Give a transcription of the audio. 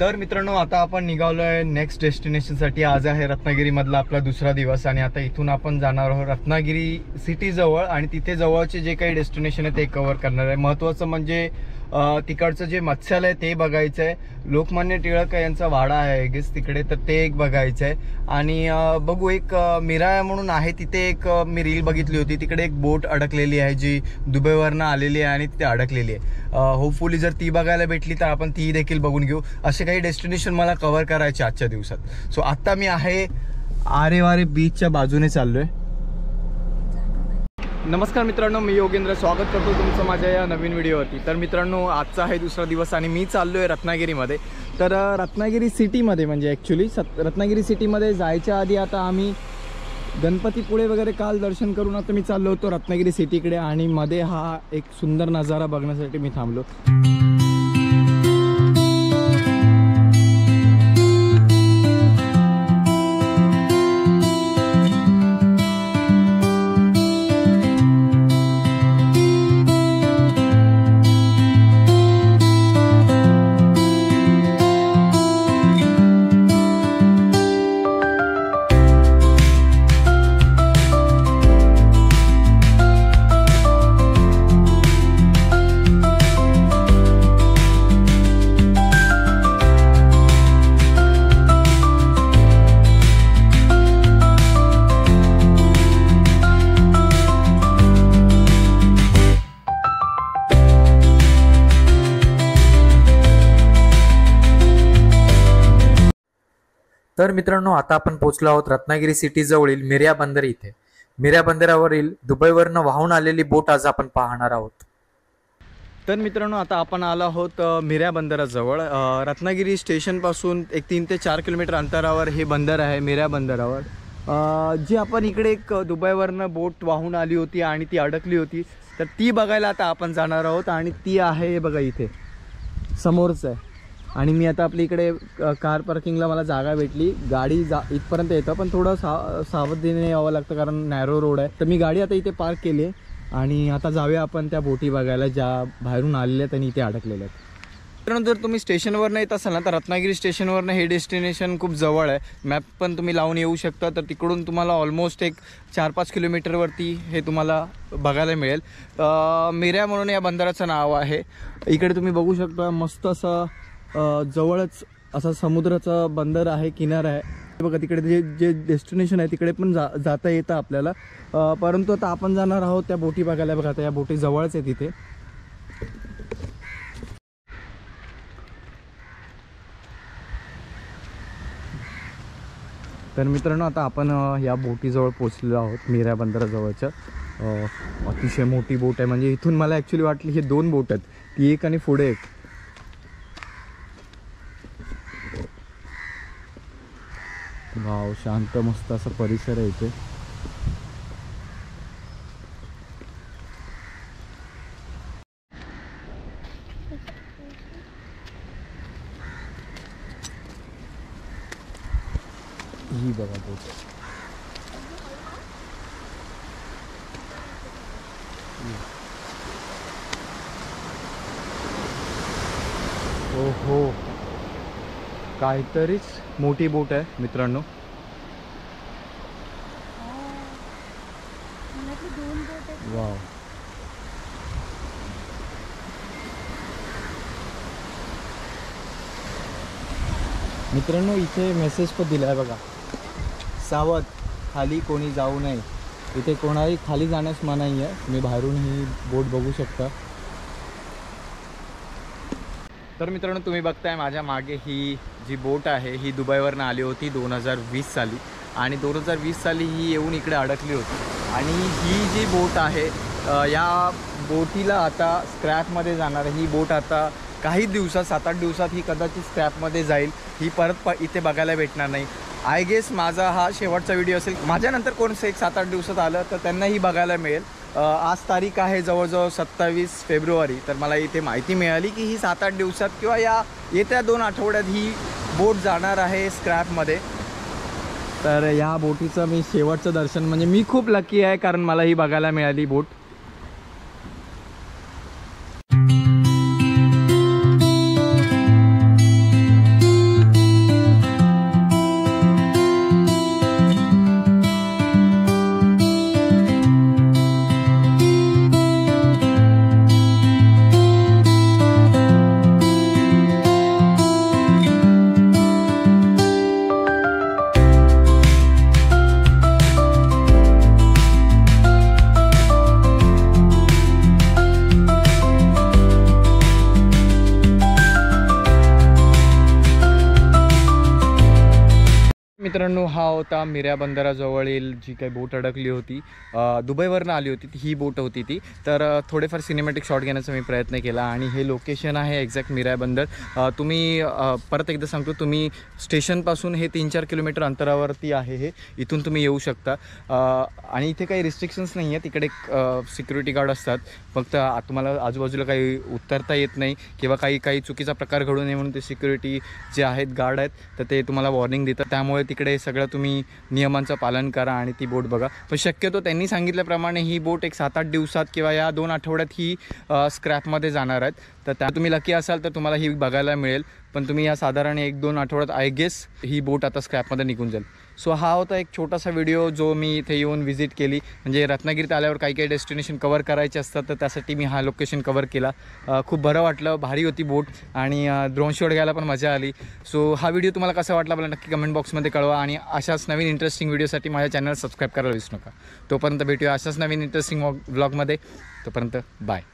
तर मित्रांनो, आता आपण निघालोय नेक्स्ट डेस्टिनेशनसाठी। आज आहे रत्नागिरीमधला आपला दुसरा दिवस आणि आता इथून आपण जाणार आहोत रत्नागिरी सिटी जवळ आणि तिथे जवळचे जे काही डेस्टिनेशन आहे ते कव्हर करणार आहे। महत्त्वाचं म्हणजे तिकडचं जे मत्स्यालय आहे ते बघायचं आहे। लोकमान्य टिळक यांचा वाडा आहे गेस तिकडे, तर ते एक बघायचं आहे। आणि बघू, एक मिराया म्हणून आहे तिथे, एक मी रील बघितली होती, तिकडे एक बोट अडकलेली आहे जी दुबईवरनं आलेली आहे आणि तिथे अडकलेली आहे। होपफुली जर ती बघायला भेटली तर आपण ती देखील बघून घेऊ। असे काही डेस्टिनेशन मला कव्हर करायचे आजच्या दिवसात। सो आता मी आहे आरेवारे बीचच्या बाजूने चाललोय। नमस्कार मित्रांनो, मी योगेंद्र स्वागत करतो तुमचं माझ्या या नवीन व्हिडिओवरती। तर मित्रांनो, आजचा आहे दुसरा दिवस आणि मी चाललोय रत्नागिरीमध्ये। तर रत्नागिरी सिटीमध्ये म्हणजे ॲक्च्युली रत्नागिरी सिटीमध्ये जायच्या आधी आता आम्ही गणपतीपुळे वगैरे काल दर्शन करून आता मी चाललो होतो रत्नागिरी सिटीकडे आणि मध्ये हा एक सुंदर नजारा बघण्यासाठी मी थांबलो। तर मित्रांनो, आता आपण पोहोचलो आहोत रत्नागिरी सिटी जवळील मिऱ्या बंदर इथे। मिऱ्या बंदरावरील दुबईवरनं वाहून आलेली बोट आज आपण पाहणार आहोत। तर मित्रांनो, आता आपण आलो आहोत मिऱ्या बंदराजवळ। रत्नागिरी स्टेशनपासून एक 3 ते 4 किलोमीटर अंतरावर हे बंदर आहे मिऱ्या बंदरावर। जी आपण इकडे एक दुबईवरनं बोट वाहून आली होती आणि ती अडकली होती, तर ती बघायला आता आपण जाणार आहोत। आणि ती आहे बघा इथे समोरच आहे। आणि मी आता आपल्या इकडे कार पार्किंगला मला जागा भेटली, गाडी इथपर्यंत येतं पण थोडं सावधीने यावं लागतं कारण नॅरो रोड आहे। तर मी गाडी आता इथे पार्क केली आहे आणि आता जाऊया आपण त्या बोटी बघायला ज्या बाहेरून आलेल्या आहेत आणि इथे अडकलेल्या आहेत। मित्रांनो, जर तुम्ही स्टेशनवरनं येत असाल ना तर रत्नागिरी स्टेशनवरनं हे डेस्टिनेशन खूप जवळ आहे। मॅप पण तुम्ही लावून येऊ शकता, तर तिकडून तुम्हाला ऑलमोस्ट एक 4-5 किलोमीटरवरती हे तुम्हाला बघायला मिळेल। मिऱ्या म्हणून या बंदराचं नाव आहे। इकडे तुम्ही बघू शकता मस्त असं जवळच असा समुद्राचा बंदर आहे, किनारा आहे बघा। तिकडे जे डेस्टिनेशन आहे तिकडे पण जाता येतं आपल्याला, परंतु आता आपण जाणार आहोत त्या बोटी बघायला। बघा, त्या बोटी जवळच आहे तिथे। तर मित्रांनो, आता आपण या बोटीजवळ पोचलेलो आहोत मिऱ्या बंदराजवळच्या। अतिशय मोठी बोट आहे, म्हणजे इथून मला ॲक्च्युली वाटली हे 2 बोट आहेत, ती एक आणि पुढे एक। वाव, शांत मस्त असा परिसर आहे इथे। ही बघा बोट, ओहो काहीतरीच मोठी बोट आहे मित्रांनो। वाव, मित्रांनो इथे मेसेज पण दिला आहे बघा, सावध, खाली कोणी जाऊ नये। इथे कोणाही खाली जाण्यास मनाई आहे। तुम्ही बाहेरून ही बोट बघू शकता। तर मित्रांनो, तुम्ही बघताय माझ्या मागे ही जी बोट आहे ही दुबईवरनं आली होती 2020 साली आणि 2020 साली ही येऊन इकडे अडकली होती। आणि ही जी बोट आहे या बोटीला आता स्क्रॅपमध्ये जाणार आहे। ही बोट आता काही दिवसात 7-8 दिवसात ही कदाचित स्क्रॅपमध्ये जाईल, ही परत इथे बघायला भेटणार नाही। आय गेस माझा हा शेवटचा व्हिडिओ असेल। माझ्यानंतर कोणचं एक 7-8 दिवसात आलं तर त्यांनाही बघायला मिळेल। आज तारीख आहे जवळजवळ 27 फेब्रुवारी, तर मला इथे माहिती मिळाली की ही 7-8 दिवसात किंवा या येत्या 2 आठवड्यात ही बोट जाणार आहे स्क्रॅपमध्ये। तर या बोटीचं मी शेवटचं दर्शन, म्हणजे मी खूप लकी आहे कारण मला ही बघायला मिळाली बोट। मित्रांनो, हा होता मिऱ्या बंदराजवळील जी काही बोट अडकली होती, दुबईवरनं आली होती ही बोट होती ती. तर थोडेफार सिनेमॅटिक शॉट घेण्याचा मी प्रयत्न केला आणि हे लोकेशन आहे एक्झॅक्ट मिऱ्या बंदर. तुम्ही परत एकदा सांगतो, तुम्ही स्टेशनपासून हे 3-4 किलोमीटर अंतरावरती आहे. हे इथून तुम्ही येऊ शकता आणि इथे काही रिस्ट्रिक्शन्स नाही आहेत. तिकडे सिक्युरिटी गार्ड असतात. फक्त तुम्हाला आजूबाजूला काही उतरता येत नाही किंवा काही चुकीचा प्रकार घडू नये म्हणून ते सिक्युरिटी जे आहेत गार्ड आहेत तर ते तुम्हाला वॉर्निंग देतात. त्यामुळे तिकडे सगळं तुम्ही नियमांचं पालन करा आणि ती बोट बघा. पण शक्यतो त्यांनी सांगितल्याप्रमाणे ही बोट एक 7-8 दिवसात किंवा या 2 आठवड्यात ही स्क्रॅपमध्ये जाणार आहेत. तर त्या तुम्ही लकी असाल तर तुम्हाला ही बघायला मिळेल. पण तुम्ही या साधारण 1-2 आठवड्यात आय गेस ही बोट आता स्क्रॅपमध्ये निघून जाईल. सो हा होता एक छोटासा व्हिडिओ जो मी इथे येऊन व्हिजिट केली. म्हणजे रत्नागिरीत आल्यावर काही डेस्टिनेशन कवर करायचे असतात तर त्यासाठी मी हा लोकेशन कवर केला. खूप बरं वाटलं, भारी होती बोट आणि ड्रोन शॉट घ्यायला पण मजा आली. सो हा व्हिडिओ तुम्हाला कसा वाटला मला नक्की कमेंट बॉक्समध्ये कळवा आणि अशाच नवीन इंटरेस्टिंग व्हिडिओसाठी माझ्या चॅनल सबस्क्राईब करायला विसरू नका. तोपर्यंत भेटूया अशाच नवीन इंटरेस्टिंग व्लॉगमध्ये. तोपर्यंत बाय.